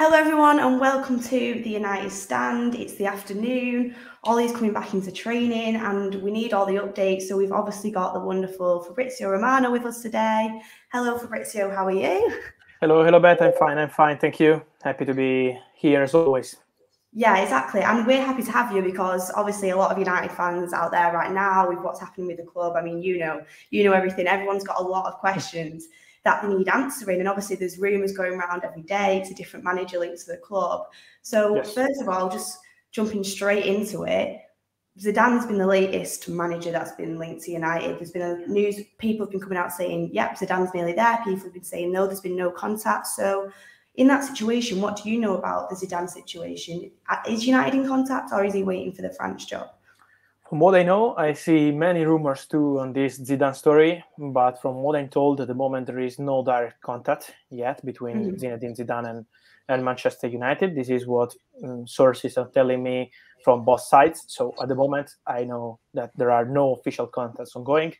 Hello everyone and welcome to the United Stand. It's the afternoon, Ollie's coming back into training and we need all the updates. So we've obviously got the wonderful Fabrizio Romano with us today. Hello Fabrizio, how are you? Hello Beth, I'm fine, thank you. Happy to be here as always. Yeah, exactly. And we're happy to have you because obviously a lot of United fans out there right now with what's happening with the club. I mean, you know everything. Everyone's got a lot of questions that they need answering. And obviously there's rumours going around every day. It's a different manager linked to the club. So Yes. First of all, just jumping straight into it, Zidane's been the latest manager that's been linked to United. There's been people have been coming out saying, yep, Zidane's nearly there. People have been saying, no, there's been no contact. So in that situation, what do you know about the Zidane situation? Is United in contact or is he waiting for the France job? From what I know, I see many rumors too on this Zidane story, but from what I'm told, at the moment there is no direct contact yet between Zinedine Zidane and Manchester United. This is what sources are telling me from both sides. So at the moment, I know that there are no official contacts ongoing.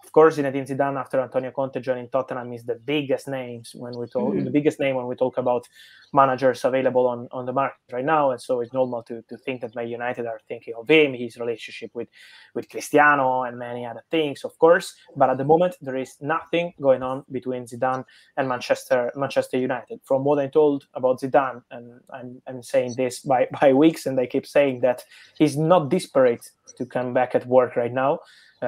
Of course, Zinedine Zidane after Antonio Conte joining Tottenham is the biggest names when we talk. The biggest name when we talk about managers available on the market right now, and so it's normal to think that Man United are thinking of him, his relationship with Cristiano, and many other things, of course. But at the moment, there is nothing going on between Zidane and Manchester United. From what I'm told about Zidane, and I'm saying this by weeks, and I keep saying that he's not desperate to come back at work right now.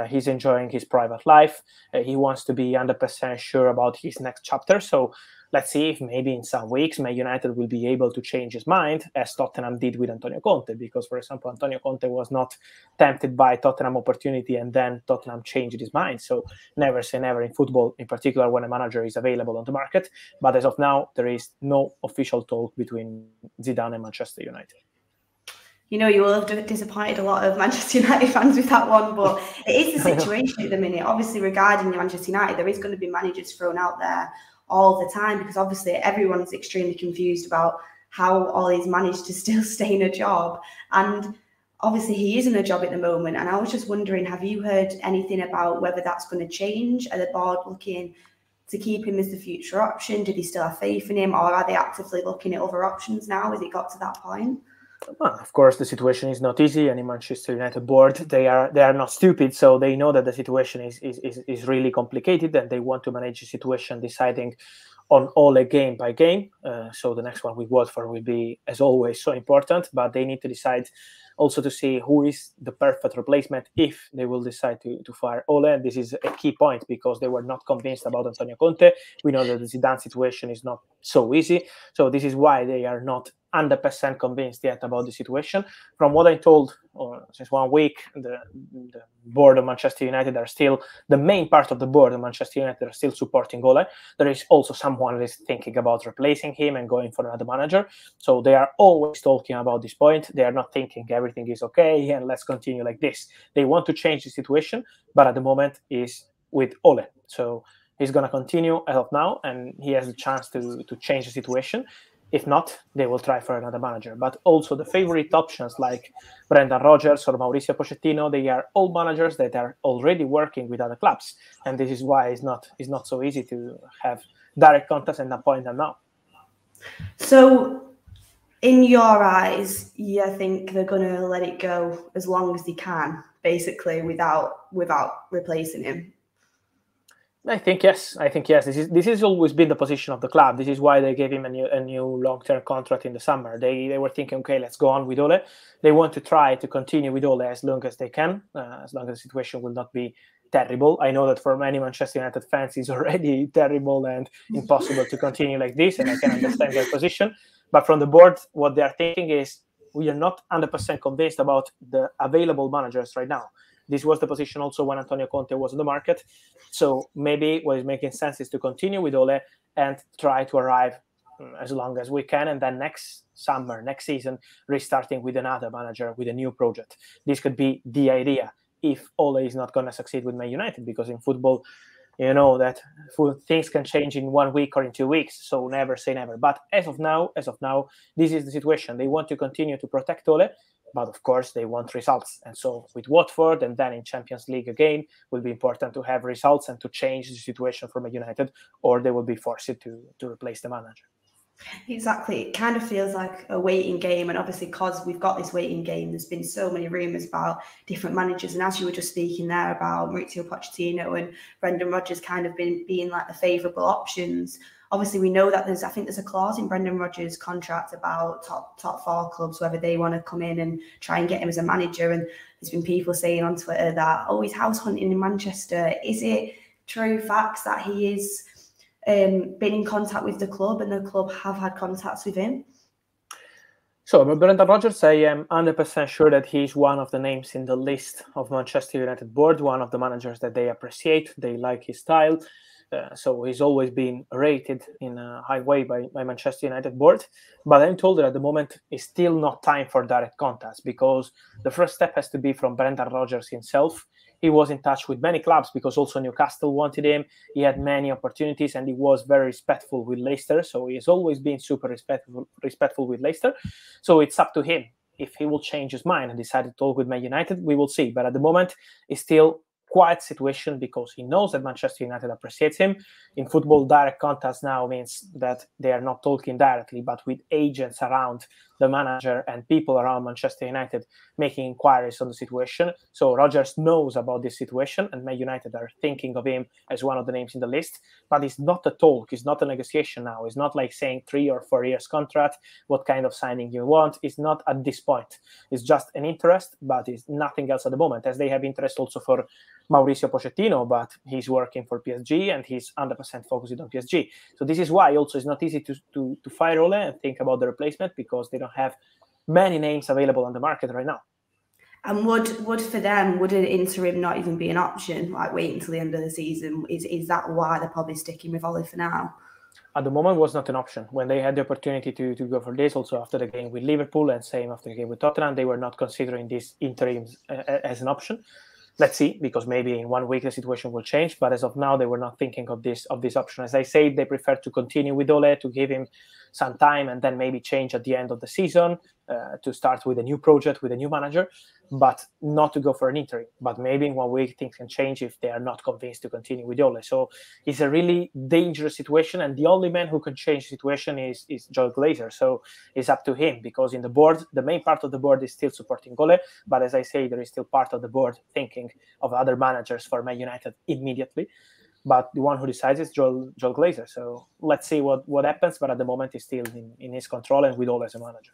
He's enjoying his private life. He wants to be 100% sure about his next chapter. So let's see if maybe in some weeks, Man United will be able to change his mind, as Tottenham did with Antonio Conte. Because, for example, Antonio Conte was not tempted by Tottenham opportunity, and then Tottenham changed his mind. So never say never in football, in particular when a manager is available on the market. But as of now, there is no official talk between Zidane and Manchester United. You know, you will have disappointed a lot of Manchester United fans with that one, but it is the situation at the minute. Obviously, regarding Manchester United, there is going to be managers thrown out there all the time because obviously everyone's extremely confused about how Ollie's managed to still stay in a job. And obviously he is in a job at the moment. And I was just wondering, have you heard anything about whether that's going to change? Are the board looking to keep him as the future option? Do they still have faith in him, or are they actively looking at other options now? Has it got to that point? Well, of course, the situation is not easy, and in Manchester United board, they are not stupid, so they know that the situation is really complicated, and they want to manage the situation, deciding on all a game by game. So the next one with Watford will be, as always, so important. But they need to decide also to see who is the perfect replacement if they will decide to fire Ole. And this is a key point because they were not convinced about Antonio Conte. We know that the Zidane situation is not so easy, so this is why they are not 100% convinced yet about the situation. From what I'm told, since 1 week, the board of Manchester United are still, the main part of the board of Manchester United are still supporting Ole. There is also someone who is thinking about replacing him and going for another manager. So they are always talking about this point. They are not thinking everything is okay and let's continue like this. They want to change the situation, but at the moment is with Ole. So he's going to continue as of now, and he has a chance to change the situation. If not, they will try for another manager. But also the favorite options like Brendan Rodgers or Mauricio Pochettino, they are all managers that are already working with other clubs. And this is why it's not so easy to have direct contacts and appoint them now. So in your eyes, you think they're going to let it go as long as they can, basically, without replacing him? I think yes. This has always been the position of the club. This is why they gave him a new long-term contract in the summer. They were thinking, okay, let's go on with Ole. They want to try to continue with Ole as long as they can, as long as the situation will not be terrible. I know that for many Manchester United fans, it's already terrible and impossible to continue like this, and I can understand their position. But from the board, what they are thinking is, we are not 100% convinced about the available managers right now. This was the position also when Antonio Conte was on the market. So maybe what is making sense is to continue with Ole and try to arrive as long as we can. And then next summer, next season, restarting with another manager, with a new project. This could be the idea if Ole is not going to succeed with Man United, because in football, you know that things can change in 1 week or in 2 weeks. So never say never. But as of now, this is the situation. They want to continue to protect Ole, but of course they want results. And so with Watford and then in Champions League again, will be important to have results and to change the situation for Man United, or they will be forced to replace the manager. Exactly. It kind of feels like a waiting game. And obviously, because we've got this waiting game, there's been so many rumours about different managers. And as you were just speaking there about Mauricio Pochettino and Brendan Rodgers kind of being like the favourable options, obviously we know that I think there's a clause in Brendan Rodgers' contract about top four clubs, whether they want to come in and try and get him as a manager. And there's been people saying on Twitter that, oh, he's house hunting in Manchester. Is it true facts that he is been in contact with the club and the club have had contacts with him? So, Brendan Rodgers, I am 100% sure that he's one of the names in the list of Manchester United board, one of the managers that they appreciate. They like his style. So he's always been rated in a high way by Manchester United board. But I'm told that at the moment it's still not time for direct contacts, because the first step has to be from Brendan Rodgers himself. He was in touch with many clubs because also Newcastle wanted him. He had many opportunities and he was very respectful with Leicester. So he has always been super respectful with Leicester. So it's up to him. If he will change his mind and decide to talk with Man United, we will see. But at the moment, it's still quiet situation because he knows that Manchester United appreciates him. In football, direct contacts now means that they are not talking directly, but with agents around the manager and people around Manchester United making inquiries on the situation. So Rodgers knows about this situation and Man United are thinking of him as one of the names in the list, but it's not a talk, it's not a negotiation now. It's not like saying 3 or 4 years contract, what kind of signing you want. It's not at this point. It's just an interest, but it's nothing else at the moment, as they have interest also for Mauricio Pochettino, but he's working for PSG and he's 100% focused on PSG. So this is why also it's not easy to fire Ole and think about the replacement, because they don't have many names available on the market right now. And would for them, would an interim not even be an option, like wait until the end of the season? Is that why they're probably sticking with Ole for now? At the moment was not an option. When they had the opportunity to go for this, also after the game with Liverpool and same after the game with Tottenham, they were not considering this interim as an option. Let's see, because maybe in 1 week the situation will change. But as of now, they were not thinking of this option. As I say, they prefer to continue with Ole, to give him some time and then maybe change at the end of the season to start with a new project, with a new manager, but not to go for an interim. But maybe in 1 week things can change if they are not convinced to continue with Ole. So it's a really dangerous situation. And the only man who can change the situation is Joel Glazer. So it's up to him, because in the board, the main part of the board is still supporting Ole. But as I say, there is still part of the board thinking of other managers for Man United immediately. But the one who decides is Joel Glazer. So let's see what happens. But at the moment, he's still in his control and with Ole as a manager.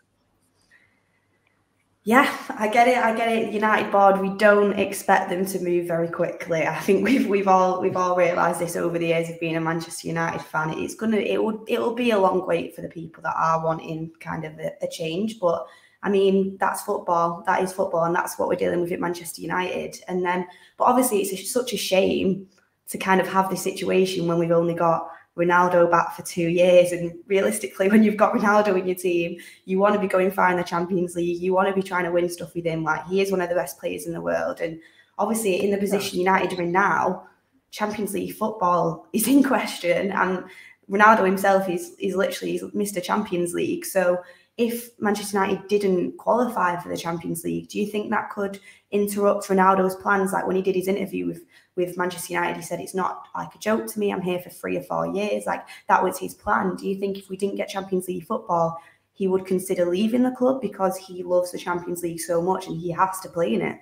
Yeah, I get it. United board, we don't expect them to move very quickly. I think we've all realised this over the years of being a Manchester United fan. It'll be a long wait for the people that are wanting kind of a change. But I mean, that's football. That is football, and that's what we're dealing with at Manchester United. And then, but obviously, it's such a shame to kind of have this situation when we've only got Ronaldo back for 2 years. And realistically, when you've got Ronaldo in your team, you want to be going far in the Champions League. You want to be trying to win stuff with him. Like, he is one of the best players in the world. And obviously, in the position United are in now, Champions League football is in question. And Ronaldo himself is literally Mr. Champions League. So if Manchester United didn't qualify for the Champions League, do you think that could interrupt Ronaldo's plans? Like when he did his interview with Manchester United, he said, it's not like a joke to me. I'm here for 3 or 4 years. Like, that was his plan. Do you think if we didn't get Champions League football, he would consider leaving the club because he loves the Champions League so much and he has to play in it?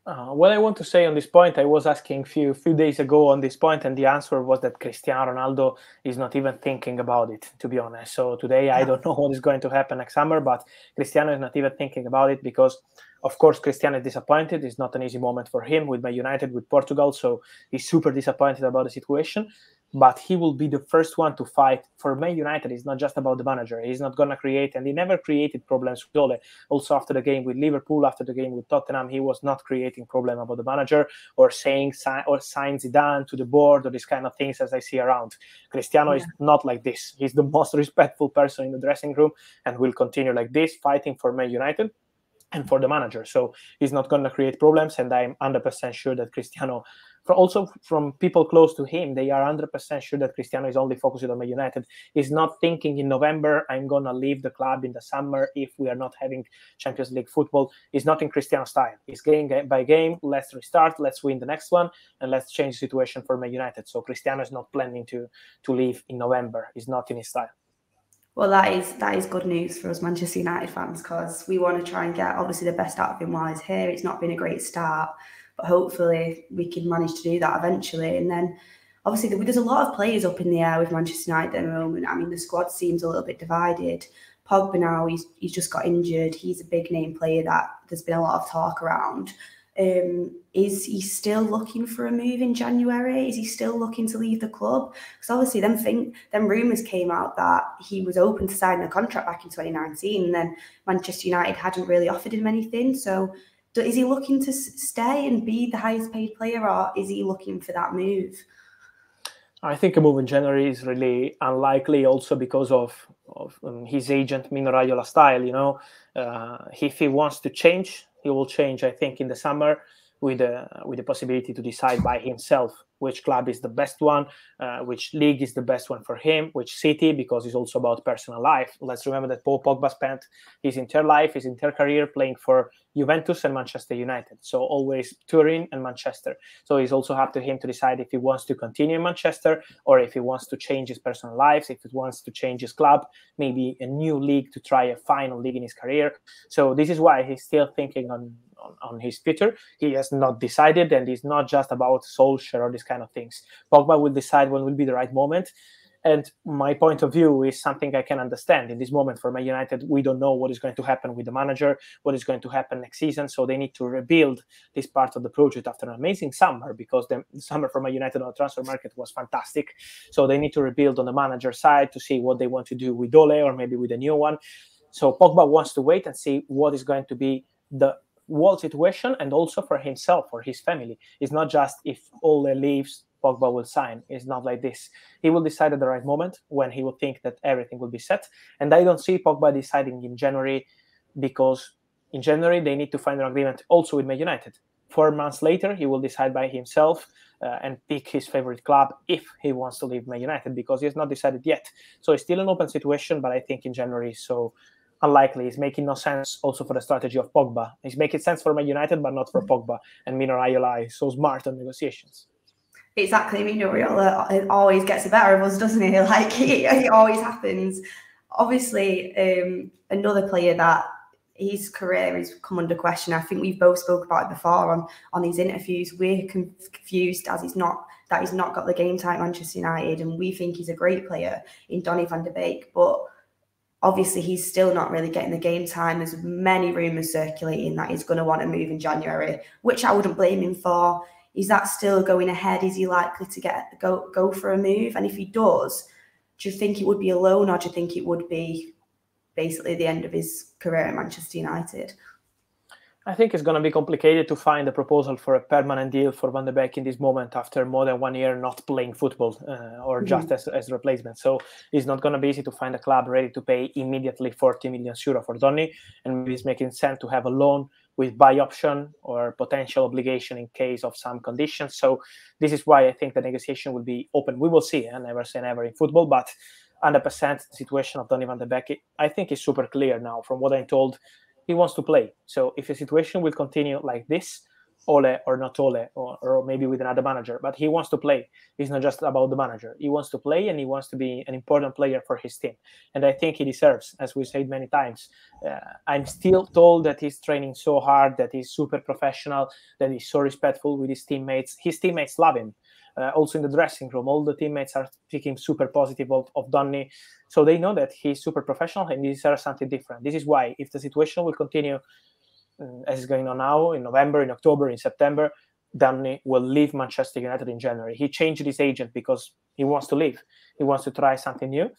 What I want to say on this point, I was asking a few days ago on this point, and the answer was that Cristiano Ronaldo is not even thinking about it, to be honest. So today, I don't know what is going to happen next summer, but Cristiano is not even thinking about it because, of course, Cristiano is disappointed. It's not an easy moment for him with Man United, with Portugal. So he's super disappointed about the situation. But he will be the first one to fight for Man United. It's not just about the manager. He's not going to create, and he never created problems with Ole. Also, after the game with Liverpool, after the game with Tottenham, he was not creating problem about the manager or saying sign Zidane to the board or these kind of things as I see around. Cristiano is not like this. He's the most respectful person in the dressing room and will continue like this, fighting for Man United and for the manager. So he's not going to create problems, and I'm 100% sure that Cristiano, also from people close to him, they are 100% sure that Cristiano is only focused on Man United. He's not thinking in November, I'm going to leave the club in the summer if we are not having Champions League football. It's not in Cristiano style. It's game by game. Let's restart. Let's win the next one, and let's change the situation for Man United. So Cristiano is not planning to leave in November. It's not in his style. Well, that is good news for us Manchester United fans, because we want to try and get obviously the best out of him while he's here. It's not been a great start, but hopefully we can manage to do that eventually. And then obviously there's a lot of players up in the air with Manchester United at the moment. I mean, the squad seems a little bit divided. Pogba now, he's just got injured. He's a big name player that there's been a lot of talk around. Is he still looking for a move in January? Is he still looking to leave the club? Because obviously them rumours came out that he was open to signing a contract back in 2019, and then Manchester United hadn't really offered him anything. So is he looking to stay and be the highest paid player, or is he looking for that move? I think a move in January is really unlikely, also because of his agent Mino Raiola's style. You know, if he wants to change, he will change, I think, in the summer, with the possibility to decide by himself which club is the best one, which league is the best one for him, which city, because it's also about personal life. Let's remember that Paul Pogba spent his entire life, his entire career playing for Juventus and Manchester United. So always Turin and Manchester. So it's also up to him to decide if he wants to continue in Manchester, or if he wants to change his personal life, if he wants to change his club, maybe a new league to try a final league in his career. So this is why he's still thinking on his future. He has not decided, and it's not just about Solskjaer or these kind of things. Pogba will decide when will be the right moment. And my point of view is something I can understand. In this moment for Man United, we don't know what is going to happen with the manager, what is going to happen next season. So they need to rebuild this part of the project after an amazing summer, because the summer for Man United on the transfer market was fantastic. So they need to rebuild on the manager side to see what they want to do with Ole, or maybe with a new one. So Pogba wants to wait and see what is going to be the world situation, and also for himself, for his family. It's not just if Ole leaves, Pogba will sign. It's not like this. He will decide at the right moment, when he will think that everything will be set. And I don't see Pogba deciding in January, because in January they need to find an agreement also with Man United. 4 months later, he will decide by himself and pick his favorite club if he wants to leave Man United, because he has not decided yet. So it's still an open situation, but I think in January, so unlikely. It's making no sense also for the strategy of Pogba. It's making sense for Man United, but not for Pogba. And Mino Raiola is so smart on negotiations. Exactly. Mino Raiola always gets the better of us, doesn't he? Like, it always happens. Obviously, another player that his career has come under question. I think we've both spoke about it before on these interviews. We're confused as he's not got the game time at Manchester United, and we think he's a great player in Donnie Van Der Beek, but obviously he's still not really getting the game time. There's many rumours circulating that he's going to want to move in January, which I wouldn't blame him for. Is that still going ahead? Is he likely to go for a move? And if he does, do you think it would be a loan, or do you think it would be basically the end of his career at Manchester United? I think it's going to be complicated to find a proposal for a permanent deal for Van der Beek in this moment, after more than 1 year not playing football, or just as replacement. So it's not going to be easy to find a club ready to pay immediately 40 million euro for Donny, and maybe it's making sense to have a loan with buy option or potential obligation in case of some conditions. So this is why I think the negotiation will be open. We will see. I never say never in football, but 100% the situation of Donny Van Der Beek, I think, is super clear now. From what I'm told, he wants to play. So if the situation will continue like this, Ole or not Ole, or maybe with another manager, but he wants to play. It's not just about the manager. He wants to play, and he wants to be an important player for his team. And I think he deserves, as we said many times. I'm still told that he's training so hard, that he's super professional, that he's so respectful with his teammates. His teammates love him. Also in the dressing room, all the teammates are speaking super positive of Donny. So they know that he's super professional and he deserves something different. This is why, if the situation will continue as it's going on now, in November, in October, in September, Donny will leave Manchester United in January. He changed his agent because he wants to leave. He wants to try something new.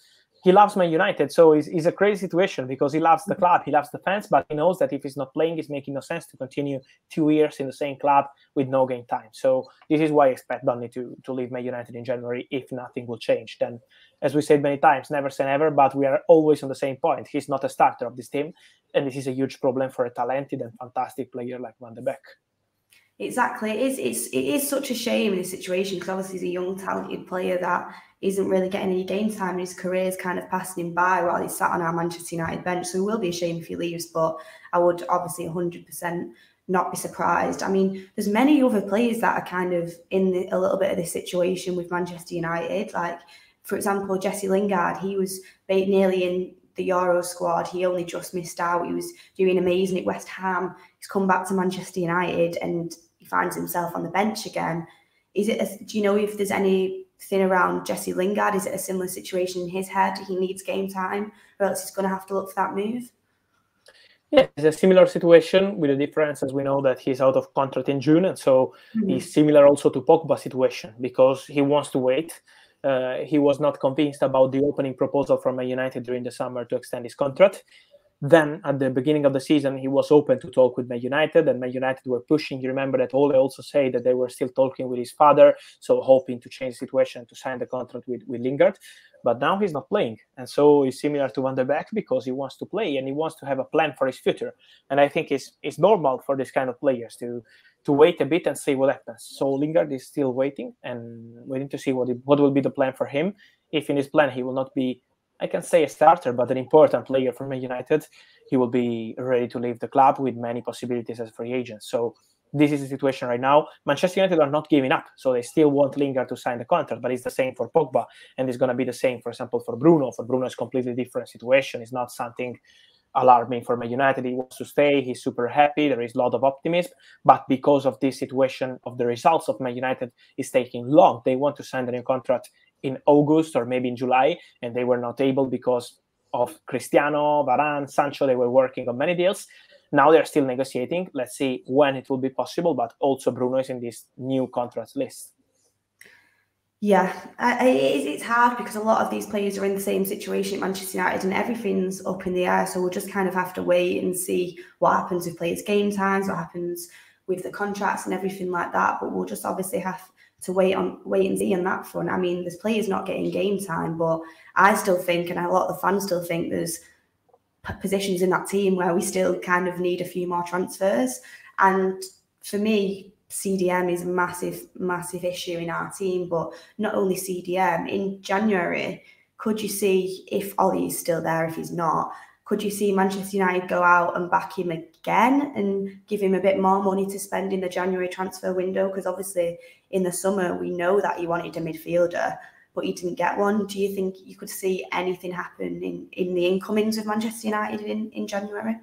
He loves Man United, so it's a crazy situation, because he loves the club, he loves the fans, but he knows that if he's not playing, it's making no sense to continue 2 years in the same club with no game time. So this is why I expect Donny to leave Man United in January, if nothing will change. Then, as we said many times, never say never, but we are always on the same point. He's not a starter of this team, and this is a huge problem for a talented and fantastic player like Van der Beek. Exactly. It is such a shame in this situation, because obviously he's a young, talented player that isn't really getting any game time, and his career is kind of passing him by while he's sat on our Manchester United bench. So it will be a shame if he leaves, but I would obviously 100% not be surprised. I mean, there's many other players that are kind of in a little bit of this situation with Manchester United. Like, for example, Jesse Lingard, he was nearly in the Euro squad. He only just missed out. He was doing amazing at West Ham. He's come back to Manchester United and he finds himself on the bench again. Do you know if there's anything around Jesse Lingard? Is it a similar situation in his head? He needs game time, or else he's going to have to look for that move? Yeah, it's a similar situation with a difference, as we know that he's out of contract in June, and so he's similar also to Pogba's situation because he wants to wait. He was not convinced about the opening proposal from Man United during the summer to extend his contract. Then, at the beginning of the season, he was open to talk with Man United, and Man United were pushing. You remember that Ole also said that they were still talking with his father, so hoping to change the situation to sign the contract with Lingard. But now he's not playing. And so he's similar to Van Der Beek because he wants to play and he wants to have a plan for his future. And I think it's normal for this kind of players to wait a bit and see what happens. So Lingard is still waiting to see what will be the plan for him. If in his plan he will not be, I can say a starter, but an important player for Man United, he will be ready to leave the club with many possibilities as a free agent. So this is the situation right now. Manchester United are not giving up, so they still want Lingard to sign the contract, but it's the same for Pogba, and it's going to be the same, for example, for Bruno. For Bruno, it's a completely different situation. It's not something alarming for Man United. He wants to stay. He's super happy. There is a lot of optimism, but because of this situation of the results of Man United is taking long, they want to sign the new contract in August or maybe in July, and they were not able because of Cristiano, Varane, Sancho. They were working on many deals. Now they're still negotiating. Let's see when it will be possible, but also Bruno is in this new contract list. Yeah, it's hard because a lot of these players are in the same situation at Manchester United and everything's up in the air. So we'll just kind of have to wait and see what happens with players' game times, what happens with the contracts and everything like that. But we'll just obviously have to wait and see on that front. I mean, there's players not getting game time, but I still think, and a lot of the fans still think, there's positions in that team where we still kind of need a few more transfers. And for me, CDM is a massive issue in our team, but not only CDM. In January, could you see, if Ollie is still there, if he's not, could you see Manchester United go out and back him again and give him a bit more money to spend in the January transfer window? Because obviously in the summer, we know that he wanted a midfielder, but he didn't get one. Do you think you could see anything happen in the incomings of Manchester United in January?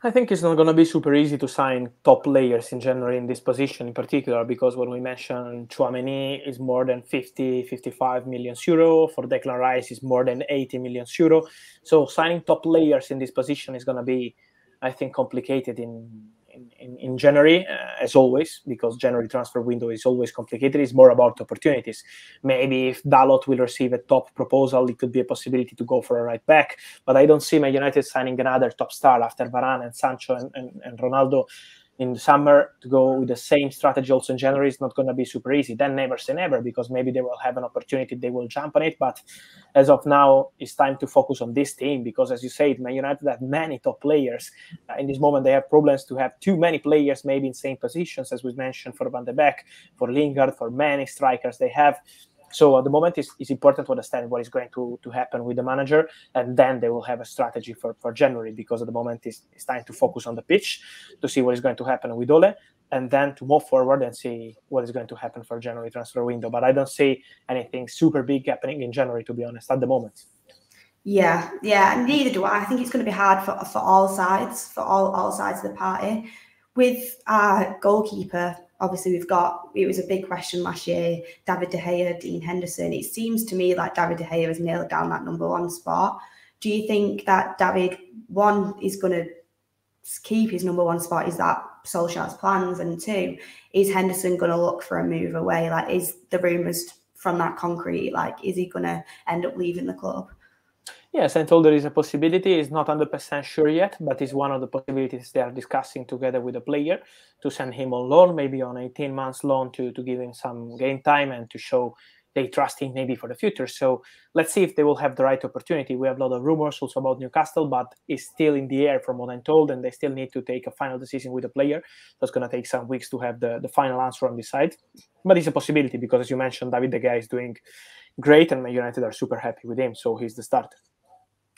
I think it's not going to be super easy to sign top players in January in this position in particular, because when we mentioned Tchouaméni is more than 55 million euro, for Declan Rice is more than 80 million euro. So signing top players in this position is going to be, I think, complicated in January, as always, because January transfer window is always complicated. It's more about opportunities. Maybe if Dalot will receive a top proposal, it could be a possibility to go for a right back. But I don't see Man United signing another top star after Varane and Sancho and Ronaldo in the summer. To go with the same strategy also in January is not going to be super easy. Then never say never, because maybe they will have an opportunity, they will jump on it. But as of now, it's time to focus on this team, because as you said, Man United have many top players. In this moment, they have problems to have too many players maybe in same positions, as we mentioned, for Van der Beek, for Lingard, for many strikers they have. So at the moment, it's important to understand what is going to happen with the manager, and then they will have a strategy for January, because at the moment it's time to focus on the pitch, to see what is going to happen with Ole, and then to move forward and see what is going to happen for January transfer window. But I don't see anything super big happening in January, to be honest, at the moment. Yeah, neither do I. I think it's going to be hard for all sides, for all sides of the party. With our goalkeeper, obviously it was a big question last year, David De Gea, Dean Henderson. It seems to me like David De Gea has nailed down that #1 spot. Do you think that David, one, is going to keep his #1 spot? Is that Solskjaer's plans? And two, is Henderson going to look for a move away? Like, is the rumours from that concrete? Like, is he going to end up leaving the club? Yes, I'm told there is a possibility. It's not 100% sure yet, but it's one of the possibilities they are discussing together with the player, to send him on loan, maybe on 18 months loan, to give him some game time and to show they trust him maybe for the future. So let's see if they will have the right opportunity. We have a lot of rumors also about Newcastle, but it's still in the air from what I'm told, and they still need to take a final decision with the player. So it's going to take some weeks to have the final answer on this side. But it's a possibility, because as you mentioned, David De Gea is doing great and Man United are super happy with him, so he's the starter.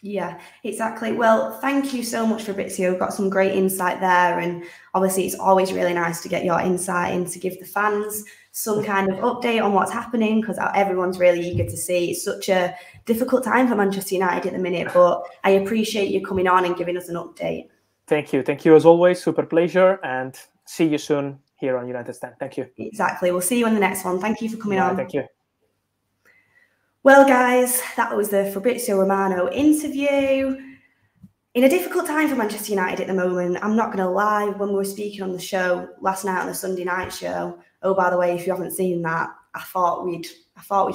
Yeah, exactly. Well, thank you so much, Fabrizio. We've got some great insight there. And obviously, it's always really nice to get your insight and to give the fans some kind of update on what's happening, because everyone's really eager to see. It's such a difficult time for Manchester United at the minute, but I appreciate you coming on and giving us an update. Thank you. Thank you as always. Super pleasure, and see you soon here on United Stand. Thank you. Exactly. We'll see you on the next one. Thank you for coming on. Thank you. Well, guys, that was the Fabrizio Romano interview. In a difficult time for Manchester United at the moment, I'm not going to lie, when we were speaking on the show last night on the Sunday night show, oh, by the way, if you haven't seen that, I thought we'd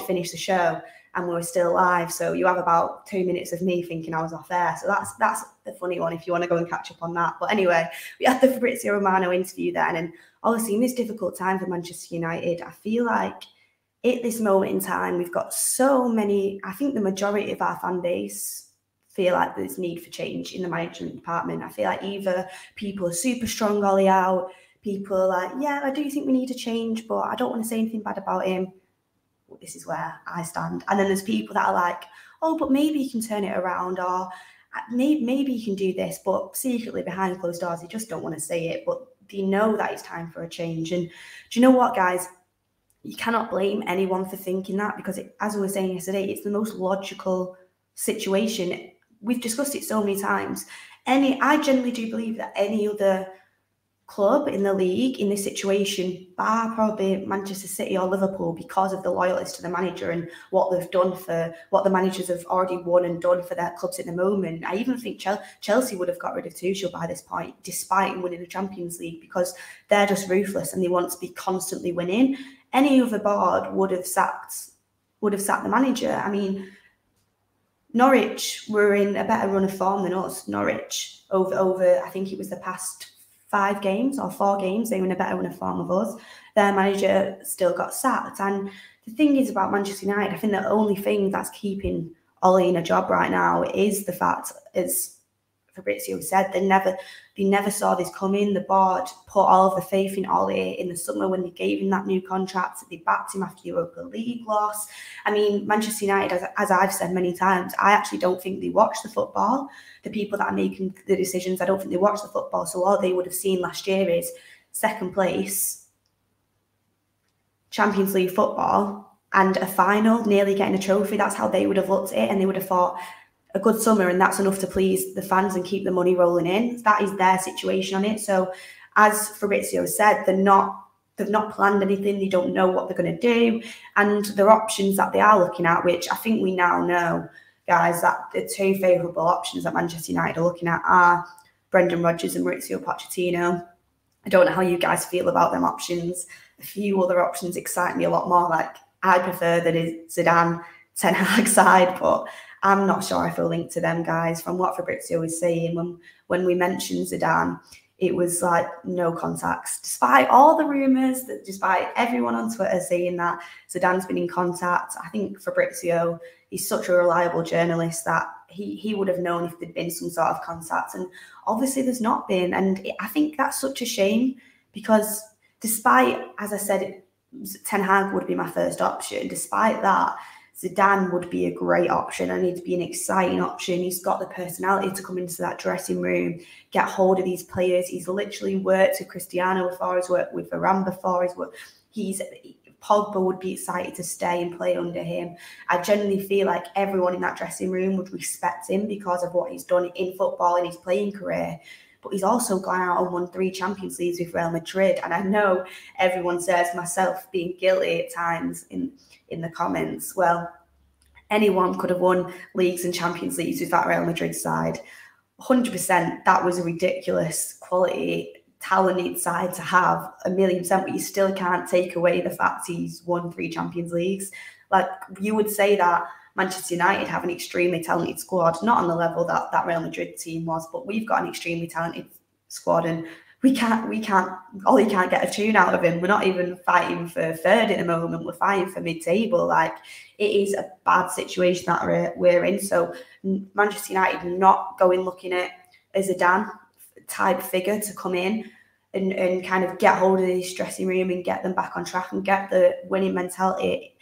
finish the show and we were still live. So you have about 2 minutes of me thinking I was off air. So that's the funny one if you want to go and catch up on that. But anyway, we had the Fabrizio Romano interview then, and obviously in this difficult time for Manchester United, I feel like at this moment in time, we've got so many, I think the majority of our fan base feel like there's need for change in the management department. I feel like either people are super strong Ollie out, people are like, yeah, I do think we need a change, but I don't want to say anything bad about him. Well, this is where I stand. And then there's people that are like, oh, but maybe you can turn it around, or maybe you can do this, but secretly behind closed doors, they just don't want to say it, but they know that it's time for a change. And do you know what, guys? You cannot blame anyone for thinking that, because as I was saying yesterday, it's the most logical situation. We've discussed it so many times. I generally do believe that any other club in the league in this situation, bar probably Manchester City or Liverpool, because of the loyalties to the manager and what they've done for what the managers have already won and done for their clubs at the moment. I even think Chelsea would have got rid of Tuchel by this point, despite winning the Champions League, because they're just ruthless and they want to be constantly winning. Any other board would have sacked the manager. I mean, Norwich were in a better run of form than us. Norwich over I think it was the past 5 games or 4 games, they were in a better run of form of us. Their manager still got sacked. And the thing is about Manchester United, I think the only thing that's keeping Ollie in a job right now is the fact, as Fabrizio said, they never saw this coming. The board put all of the faith in Ollie in the summer when they gave him that new contract. They backed him after Europa League loss. I mean, Manchester United, as I've said many times, I actually don't think they watch the football. The people that are making the decisions, I don't think they watch the football. So all they would have seen last year is second place, Champions League football, and a final, nearly getting a trophy. That's how they would have looked at it, and they would have thought, a good summer and that's enough to please the fans and keep the money rolling in. That is their situation on it. So as Fabrizio said, they've not planned anything. They don't know what they're going to do. And their options that they are looking at, which I think we now know, guys, that the 2 favourable options that Manchester United are looking at are Brendan Rodgers and Mauricio Pochettino. I don't know how you guys feel about them options. A few other options excite me a lot more. Like, I prefer the Zidane, Ten Hag side, but I'm not sure I feel linked to them guys. From what Fabrizio was saying, when we mentioned Zidane, it was like no contacts, despite all the rumours, despite everyone on Twitter saying that Zidane's been in contact. I think Fabrizio, he's such a reliable journalist that he would have known if there'd been some sort of contact, and obviously there's not been. And I think that's such a shame, because despite, as I said, Ten Hag would be my first option. Despite that, Zidane would be a great option, and he'd be an exciting option. He's got the personality to come into that dressing room, get hold of these players. He's literally worked with Cristiano before, he's worked with Varane before, Pogba would be excited to stay and play under him. I genuinely feel like everyone in that dressing room would respect him because of what he's done in football in his playing career. But he's also gone out and won 3 Champions Leagues with Real Madrid. And I know everyone says, myself being guilty at times in the comments, well, anyone could have won leagues and Champions Leagues with that Real Madrid side. 100%, that was a ridiculous quality, talented side to have, 1,000,000%, but you still can't take away the fact he's won 3 Champions Leagues. Like, you would say that Manchester United have an extremely talented squad, not on the level that Real Madrid team was, but we've got an extremely talented squad, and Ollie can't get a tune out of him. We're not even fighting for third at the moment. We're fighting for mid-table. Like, it is a bad situation that we're in. So Manchester United not going looking at a Zidane type figure to come in and kind of get hold of this dressing room and get them back on track and get the winning mentality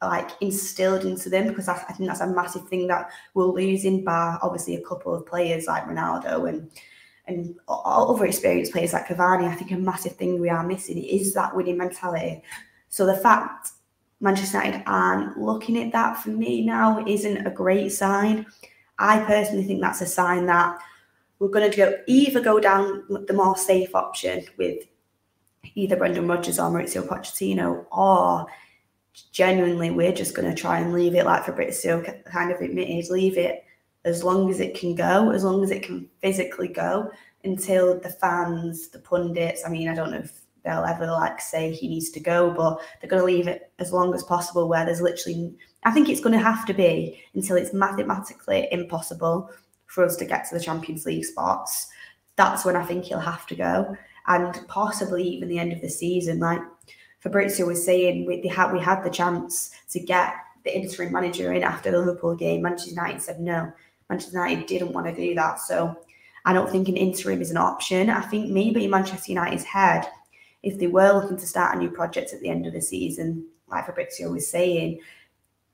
like instilled into them, because I think that's a massive thing that we're losing, by obviously a couple of players like Ronaldo and all other experienced players like Cavani. I think a massive thing we are missing is that winning mentality. So the fact Manchester United aren't looking at that, for me now, isn't a great sign. I personally think that's a sign that we're going to either go down the more safe option with either Brendan Rodgers or Mauricio Pochettino, or genuinely we're just going to try and leave it, like Fabrizio kind of admitted, leave it as long as it can go, as long as it can physically go, until the fans, the pundits, I mean, I don't know if they'll ever like say he needs to go, but they're going to leave it as long as possible, where there's literally, I think it's going to have to be until it's mathematically impossible for us to get to the Champions League spots. That's when I think he'll have to go, and possibly even the end of the season. Like Fabrizio was saying, we had the chance to get the interim manager in after the Liverpool game. Manchester United said no. Manchester United didn't want to do that. So I don't think an interim is an option. I think maybe in Manchester United's head, if they were looking to start a new project at the end of the season, like Fabrizio was saying,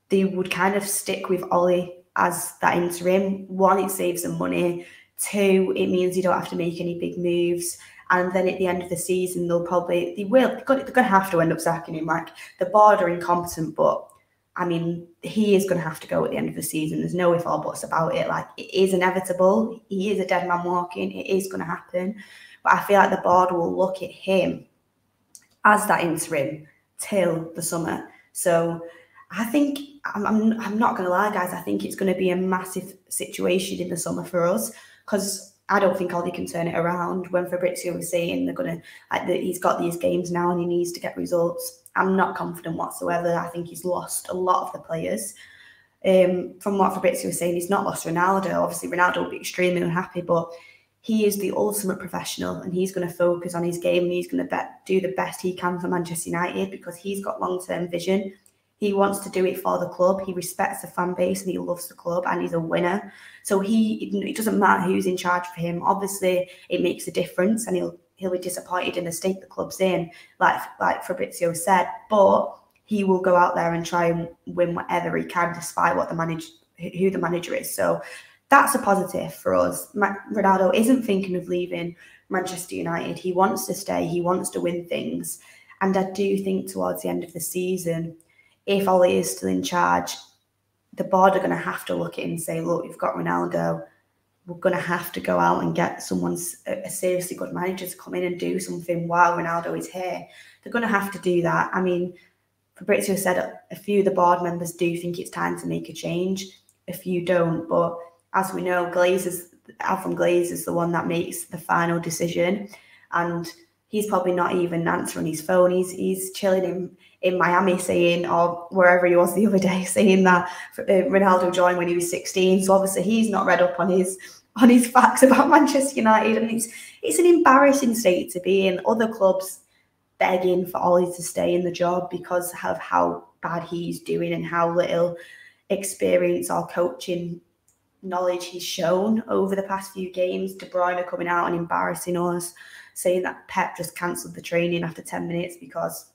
they would kind of stick with Ollie as that interim. One, it saves them money. Two, it means you don't have to make any big moves. And then at the end of the season, they're going to have to end up sacking him. Like, the board are incompetent, but I mean, he is going to have to go at the end of the season. There's no if or buts about it. Like, it is inevitable. He is a dead man walking. It is going to happen. But I feel like the board will look at him as that interim till the summer. So I think, I'm not going to lie, guys, I think it's going to be a massive situation in the summer for us, because I don't think Ollie can turn it around. When Fabrizio was saying he's got these games now and he needs to get results, I'm not confident whatsoever. I think he's lost a lot of the players. From what Fabrizio was saying, he's not lost Ronaldo. Obviously, Ronaldo will be extremely unhappy, but he is the ultimate professional, and he's going to focus on his game, and he's going to do the best he can for Manchester United, because he's got long-term vision. He wants to do it for the club. He respects the fan base and he loves the club, and he's a winner. So it doesn't matter who's in charge for him. Obviously, it makes a difference, and he'll be disappointed in the state the club's in, like Fabrizio said. But he will go out there and try and win whatever he can, despite who the manager is. So that's a positive for us. Ronaldo isn't thinking of leaving Manchester United. He wants to stay. He wants to win things. And I do think towards the end of the season, if Ollie is still in charge, the board are going to have to look at it and say, look, you've got Ronaldo. We're going to have to go out and get a seriously good manager to come in and do something while Ronaldo is here. They're going to have to do that. I mean, Fabrizio said a few of the board members do think it's time to make a change. A few don't. But as we know, Alvin Glaze is the one that makes the final decision. And he's probably not even answering his phone. He's chilling in Miami saying, or wherever he was the other day, saying that Ronaldo joined when he was 16. So obviously he's not read up on his facts about Manchester United. And it's an embarrassing state to be in. Other clubs begging for Ollie to stay in the job because of how bad he's doing and how little experience or coaching knowledge he's shown over the past few games. De Bruyne coming out and embarrassing us, saying that Pep just cancelled the training after 10 minutes because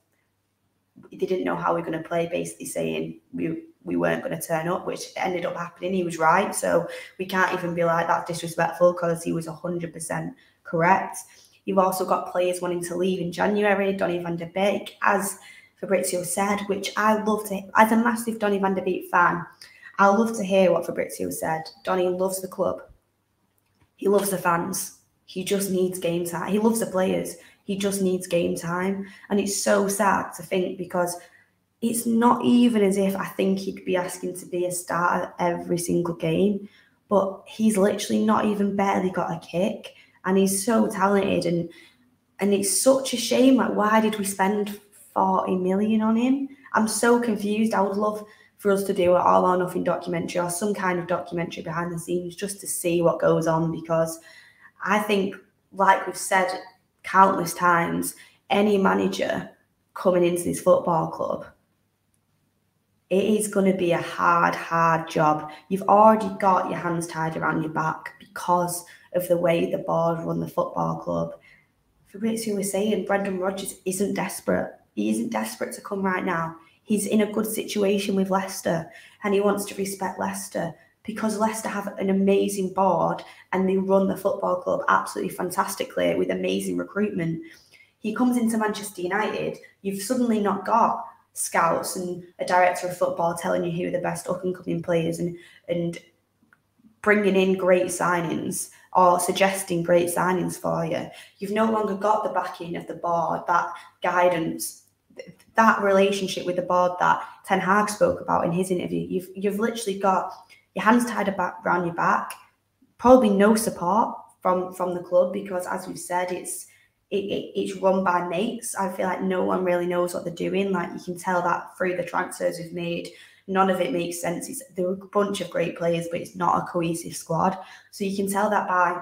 they didn't know how we were going to play, basically saying we weren't going to turn up, which ended up happening. He was right. So we can't even be like, that's disrespectful, because he was 100% correct. You've also got players wanting to leave in January, Donnie Van Der Beek, as Fabrizio said, which I love to, as a massive Donnie Van Der Beek fan, I love to hear what Fabrizio said. Donnie loves the club. He loves the fans. He just needs game time. He loves the players. He just needs game time. And it's so sad to think, because it's not even as if I think he'd be asking to be a starter every single game, but he's literally not even barely got a kick. And he's so talented. And it's such a shame. Like, why did we spend 40 million on him? I'm so confused. I would love for us to do an all or nothing documentary, or some kind of documentary behind the scenes, just to see what goes on, because I think, like we've said countless times, any manager coming into this football club, it is going to be a hard job. You've already got your hands tied around your back because of the way the board run the football club. Fabrizio was saying Brendan Rodgers isn't desperate. He isn't desperate to come right now. He's in a good situation with Leicester, and he wants to respect Leicester, because Leicester have an amazing board and they run the football club absolutely fantastically with amazing recruitment. He comes into Manchester United, you've suddenly not got scouts and a director of football telling you who are the best up-and-coming players and bringing in great signings or suggesting great signings for you. You've no longer got the backing of the board, that guidance, that relationship with the board that Ten Hag spoke about in his interview. You've literally got your hands tied around your back, probably no support from the club, because as we've said, it's run by mates. I feel like no one really knows what they're doing. Like, you can tell that through the transfers we've made. None of it makes sense. There were a bunch of great players, but it's not a cohesive squad. So you can tell that by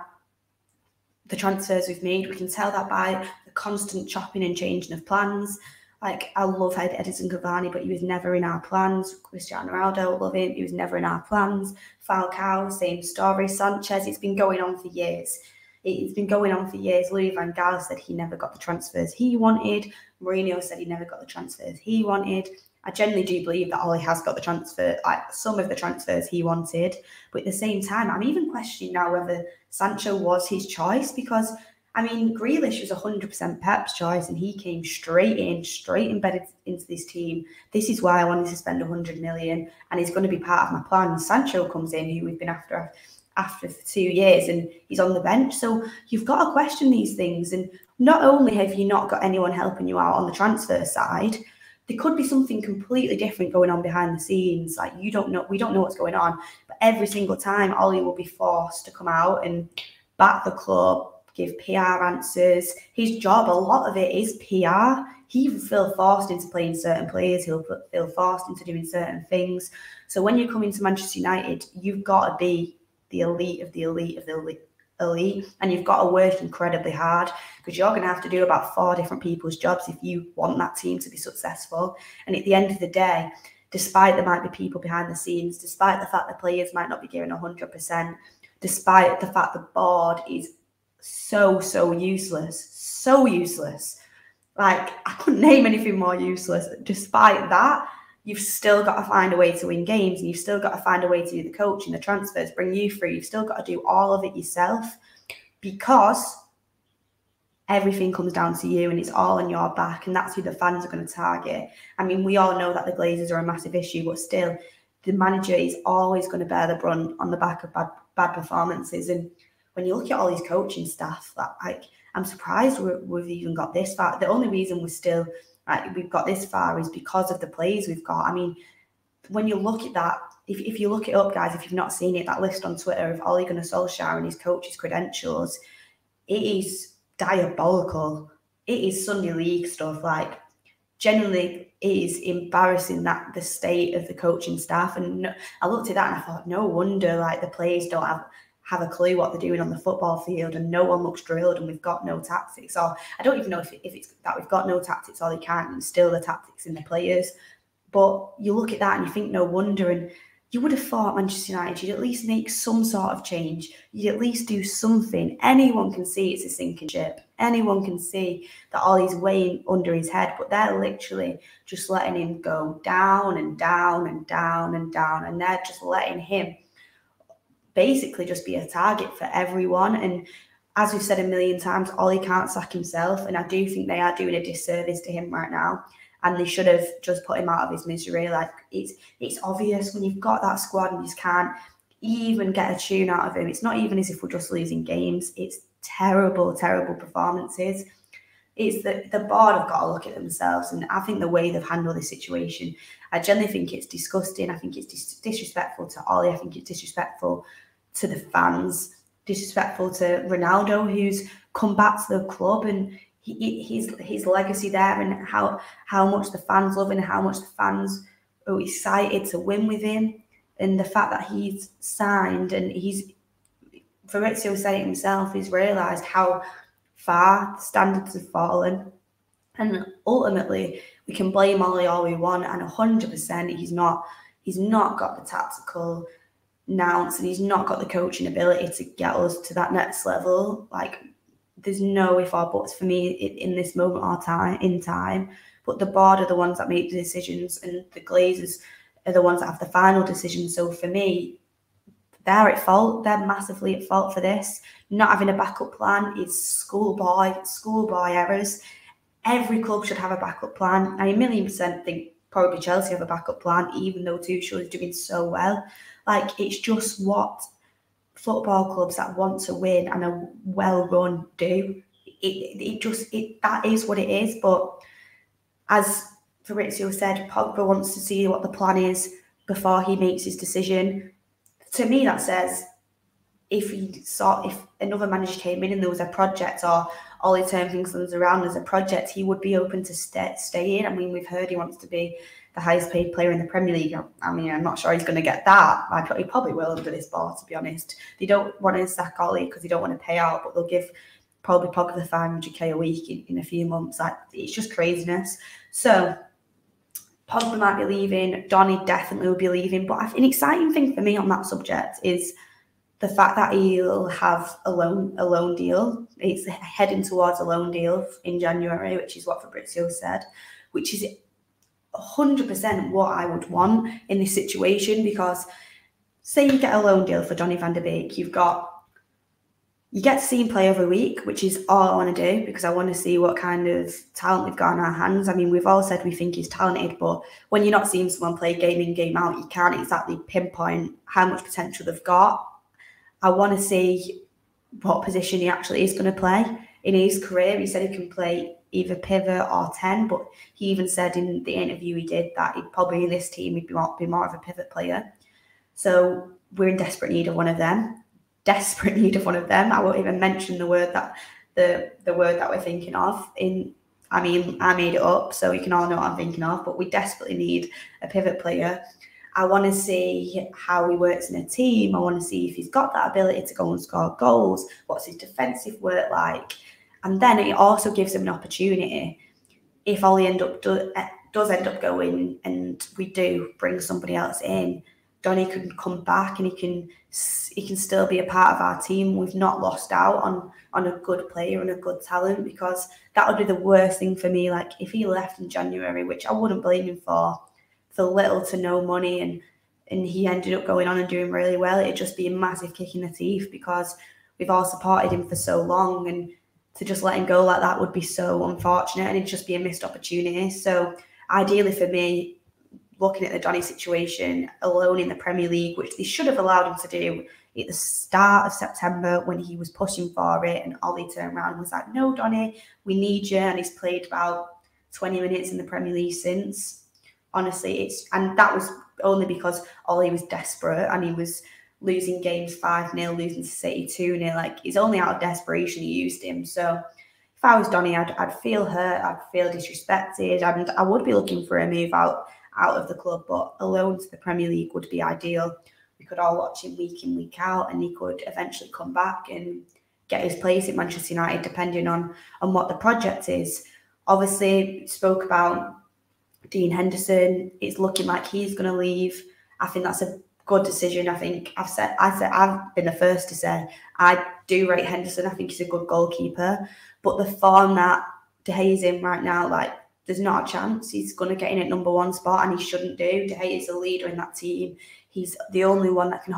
the transfers we've made. We can tell that by the constant chopping and changing of plans. Like, I love Edinson Cavani, but he was never in our plans. Cristiano Ronaldo, love him. He was never in our plans. Falcao, same story. Sanchez, it's been going on for years. It's been going on for years. Louis van Gaal said he never got the transfers he wanted. Mourinho said he never got the transfers he wanted. I genuinely do believe that Ollie has got the transfer, like some of the transfers he wanted. But at the same time, I'm even questioning now whether Sancho was his choice, because, I mean, Grealish was 100% Pep's choice, and he came straight embedded into this team. This is why I wanted to spend 100 million, and he's going to be part of my plan. Sancho comes in, who we've been after for 2 years, and he's on the bench. So you've got to question these things. And not only have you not got anyone helping you out on the transfer side, there could be something completely different going on behind the scenes. Like, we don't know what's going on. But every single time, Ollie will be forced to come out and back the club, give PR answers. His job, a lot of it is PR. He will feel forced into playing certain players. He'll feel forced into doing certain things. So when you come into Manchester United, you've got to be the elite of the elite of the elite, and you've got to work incredibly hard, because you're going to have to do about 4 different people's jobs if you want that team to be successful. And at the end of the day, despite there might be people behind the scenes, despite the fact the players might not be giving 100%, despite the fact the board is so useless, like, I couldn't name anything more useless. Despite that, you've still got to find a way to win games, and you've still got to find a way to do the coaching, the transfers, bring you through. You've still got to do all of it yourself, because everything comes down to you, and it's all on your back, and that's who the fans are going to target. I mean, we all know that the Glazers are a massive issue, but still, the manager is always going to bear the brunt on the back of bad performances. And when you look at all these coaching staff, like, I'm surprised we've even got this far. The only reason we've got this far is because of the players we've got. I mean, when you look at that, if you look it up, guys, if you've not seen it, that list on Twitter of Ole Gunnar Solskjaer and his coach's credentials, it is diabolical. It is Sunday League stuff. Like, genuinely, it is embarrassing, that the state of the coaching staff. And I looked at that and I thought, no wonder, like, the players don't have a clue what they're doing on the football field, and no one looks drilled, and we've got no tactics. Or I don't even know if it's that we've got no tactics or they can't instill the tactics in the players. But you look at that and you think, no wonder. And you would have thought Manchester United, you'd at least make some sort of change. You'd at least do something. Anyone can see it's a sinking ship. Anyone can see that Ollie's weighing under his head, but they're literally just letting him go down and down and down and down, and they're just letting him basically just be a target for everyone. And as we've said a million times, Ollie can't sack himself, and I do think they are doing a disservice to him right now, and they should have just put him out of his misery. Like, it's obvious when you've got that squad and you just can't even get a tune out of him. It's not even as if we're just losing games. It's terrible performances. It's the board have got to look at themselves, and I think the way they've handled this situation, I generally think it's disgusting. I think it's disrespectful to Ollie. I think it's disrespectful to the fans, disrespectful to Ronaldo, who's come back to the club, and his legacy there, and how much the fans love him, and how much the fans are excited to win with him, and the fact that he's signed, and Fabrizio said it himself, he's realised how far the standards have fallen. And ultimately, we can blame Ollie all we want, and 100% he's not got the tactical nous, and he's not got the coaching ability to get us to that next level. Like, there's no if or buts for me in this moment or time. But the board are the ones that make the decisions, and the Glazers are the ones that have the final decision. So for me, they're at fault. They're massively at fault for this. Not having a backup plan is schoolboy errors. every club should have a backup plan. I 1,000,000% think probably Chelsea have a backup plan, even though Tuchel is doing so well. Like, it's just what football clubs that want to win and are well run do. That is what it is. But as Fabrizio said, Pogba wants to see what the plan is before he makes his decision. To me, that says if another manager came in and there was a project, or Ollie turned things around as a project, he would be open to stay in. I mean, we've heard he wants to be the highest paid player in the Premier League. I mean, I'm not sure he's going to get that. He probably will under this board, to be honest. They don't want to sack Ollie because they don't want to pay out, but they'll give probably Pogba 500k a week in a few months. Like, it's just craziness. So Pogba might be leaving. Donnie definitely will be leaving. But an exciting thing for me on that subject is the fact that he'll have a loan deal. It's heading towards a loan deal in January, which is what Fabrizio said, which is 100% what I would want in this situation. Because say you get a loan deal for Donnie Van Der Beek, you get to see him play every week, which is all I want to do, because I want to see what kind of talent we've got in our hands. I mean, we've all said we think he's talented, but when you're not seeing someone play game in, game out, you can't exactly pinpoint how much potential they've got. I want to see what position he actually is going to play in his career. He said he can play either pivot or 10, but he even said in the interview he did that he'd probably in this team he'd be more of a pivot player. So we're in desperate need of one of them. I won't even mention the word that we're thinking of. I mean, I made it up, so you can all know what I'm thinking of. But we desperately need a pivot player. I want to see how he works in a team. I want to see if he's got that ability to go and score goals. What's his defensive work like? And then it also gives him an opportunity. If Ollie does end up going and we do bring somebody else in, Donnie can come back and he can still be a part of our team. We've not lost out on a good player and a good talent, because that would be the worst thing for me. Like, if he left in January, which I wouldn't blame him for little to no money, and he ended up going on and doing really well, it'd just be a massive kick in the teeth, because we've all supported him for so long, and to just let him go like that would be so unfortunate, and it'd just be a missed opportunity. So ideally for me, looking at the Donnie situation, alone in the Premier League, which they should have allowed him to do at the start of September when he was pushing for it, and Ollie turned around and was like, no, Donnie, we need you, and he's played about 20 minutes in the Premier League since. Honestly, and that was only because Ollie was desperate and he was losing games 5-0, losing to City 2-0. Like, it's only out of desperation he used him. So if I was Donnie, I'd feel hurt, I'd feel disrespected, and I would be looking for a move out of the club. But a loan to the Premier League would be ideal. We could all watch him week in, week out, and he could eventually come back and get his place at Manchester United, depending on what the project is. Obviously, spoke about Dean Henderson. It's looking like he's going to leave. I think that's a good decision. I think I've been the first to say I do rate Henderson. I think he's a good goalkeeper, but the form that De Gea's in right now, like, there's not a chance he's going to get in at number one spot, and he shouldn't do. De Gea is the leader in that team. He's the only one that can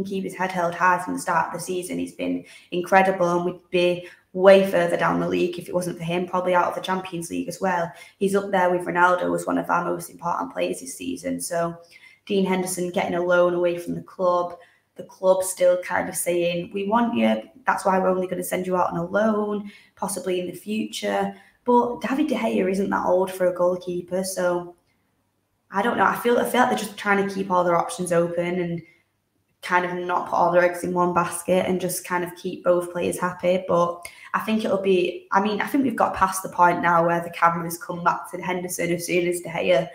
keep his head held high from the start of the season. He's been incredible, and we'd be way further down the league if it wasn't for him, probably out of the Champions League as well. He's up there with Ronaldo as one of our most important players this season. So Dean Henderson getting a loan away from the club still kind of saying, we want you, that's why we're only going to send you out on a loan, possibly in the future. But David De Gea isn't that old for a goalkeeper, so I don't know. I feel like they're just trying to keep all their options open and kind of not put all their eggs in one basket and just kind of keep both players happy. But I think it'll be, I think we've got past the point now where the cameras come back to Henderson as soon as De Gea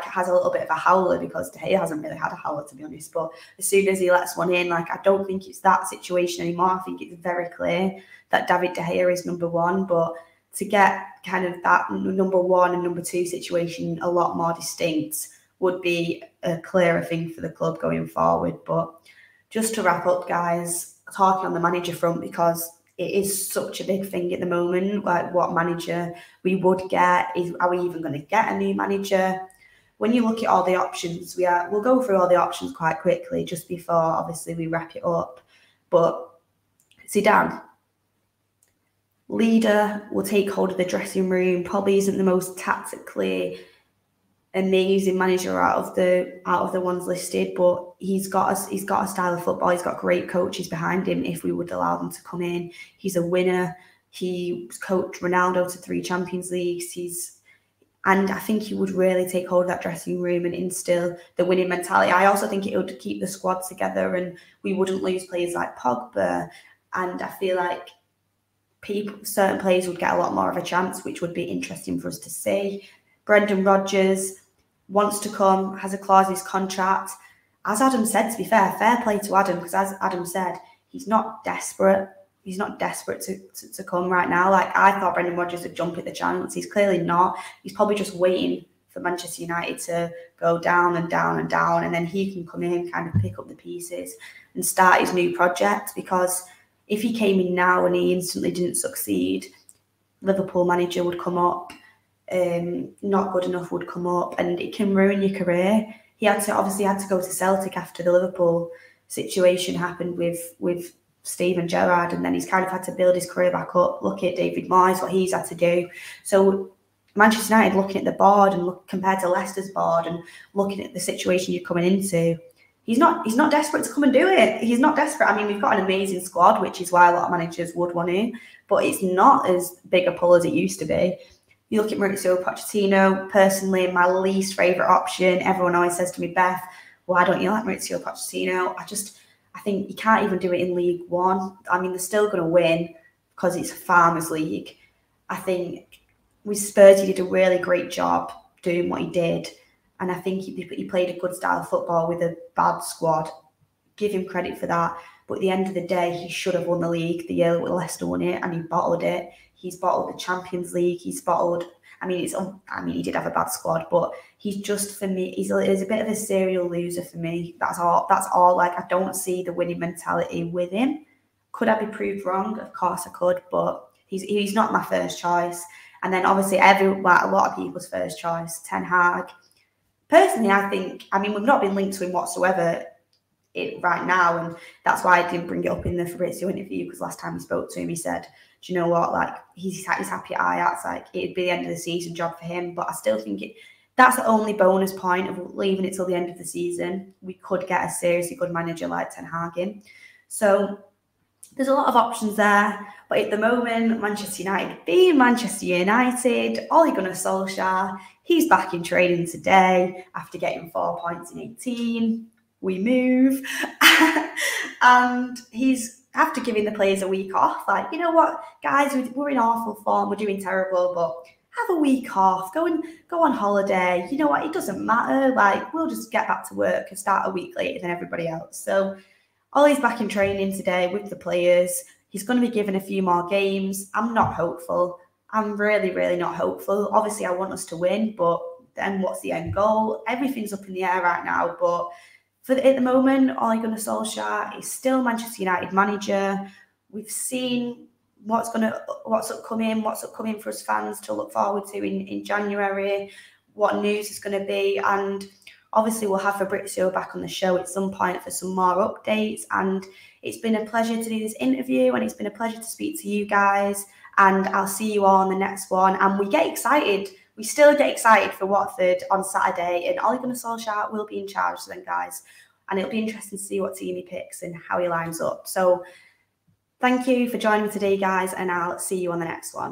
has a little bit of a howler, because De Gea hasn't really had a howler, to be honest. But as soon as he lets one in, I don't think it's that situation anymore. I think it's very clear that David De Gea is number one. But to get kind of that number one and number two situation a lot more distinct would be a clearer thing for the club going forward. But just to wrap up, guys, talking on the manager front, because it is such a big thing at the moment, like what manager we would get. Are we even going to get a new manager? When you look at all the options, we'll go through all the options quite quickly just before, obviously, we wrap it up. But Zidane, leader, will take hold of the dressing room, probably isn't the most tactically amazing manager out of the ones listed, but he's got a style of football. He's got great coaches behind him if we would allow them to come in. He's a winner. He coached Ronaldo to 3 Champions Leagues. And I think he would really take hold of that dressing room and instill the winning mentality. I also think it would keep the squad together and we wouldn't lose players like Pogba. And I feel like certain players would get a lot more of a chance, which would be interesting for us to see. Brendan Rodgers wants to come, has a clause in his contract. As Adam said, to be fair play to Adam, because as Adam said, he's not desperate. He's not desperate to come right now. Like, I thought Brendan Rodgers would jump at the chance. He's clearly not. He's probably just waiting for Manchester United to go down and down and down, and then he can come in, kind of pick up the pieces and start his new project. Because if he came in now and he instantly didn't succeed, Liverpool manager would come up, not good enough would come up, and it can ruin your career. He obviously had to go to Celtic after the Liverpool situation happened with Steven Gerrard, and then he's kind of had to build his career back up. Look at David Moyes, what he's had to do. So Manchester United, looking at the board and compared to Leicester's board and looking at the situation you're coming into, he's not desperate to come and do it. He's not desperate. I mean, we've got an amazing squad, which is why a lot of managers would want to, but it's not as big a pull as it used to be. You look at Mauricio Pochettino, personally, my least favourite option. Everyone always says to me, Beth, why don't you like Mauricio Pochettino? I think you can't even do it in League One. I mean, they're still going to win because it's a Farmers League. I think with Spurs, he did a really great job doing what he did. And I think he played a good style of football with a bad squad. Give him credit for that. But at the end of the day, he should have won the league the year that Leicester won it, and he bottled it. He's bottled the Champions League. He's bottled. He did have a bad squad, but he's just, for me, he's a bit of a serial loser for me. That's all. Like, I don't see the winning mentality with him. Could I be proved wrong? Of course I could, but he's not my first choice. And then obviously a lot of people's first choice, Ten Hag. Personally, we've not been linked to him whatsoever right now, and that's why I didn't bring it up in the Fabrizio interview, because last time we spoke to him, he said, do you know what, like, he's happy at Ajax, like, it'd be the end of the season job for him. But I still think that's the only bonus point of leaving it till the end of the season. We could get a seriously good manager like Ten Hag in. So there's a lot of options there. But at the moment, Manchester United being Manchester United, Ole Gunnar Solskjaer, he's back in training today after getting 4 points in 18. We move. And he's, after giving the players a week off, like, you know what, guys, we're in awful form, we're doing terrible, but have a week off, go on holiday. You know what, it doesn't matter. Like, we'll just get back to work and start a week later than everybody else. So Ollie's back in training today with the players. He's going to be given a few more games. I'm not hopeful. I'm really, really not hopeful. Obviously, I want us to win, but then what's the end goal? Everything's up in the air right now, but at the moment, Ole Gunnar Solskjaer is still Manchester United manager. We've seen what's upcoming for us fans to look forward to in January, what news is going to be, and obviously we'll have Fabrizio back on the show at some point for some more updates. And it's been a pleasure to do this interview, and it's been a pleasure to speak to you guys, and I'll see you all on the next one. And we still get excited for Watford on Saturday, and Ole Gunnar Solskjaer will be in charge then, guys. And it'll be interesting to see what team he picks and how he lines up. So thank you for joining me today, guys, and I'll see you on the next one.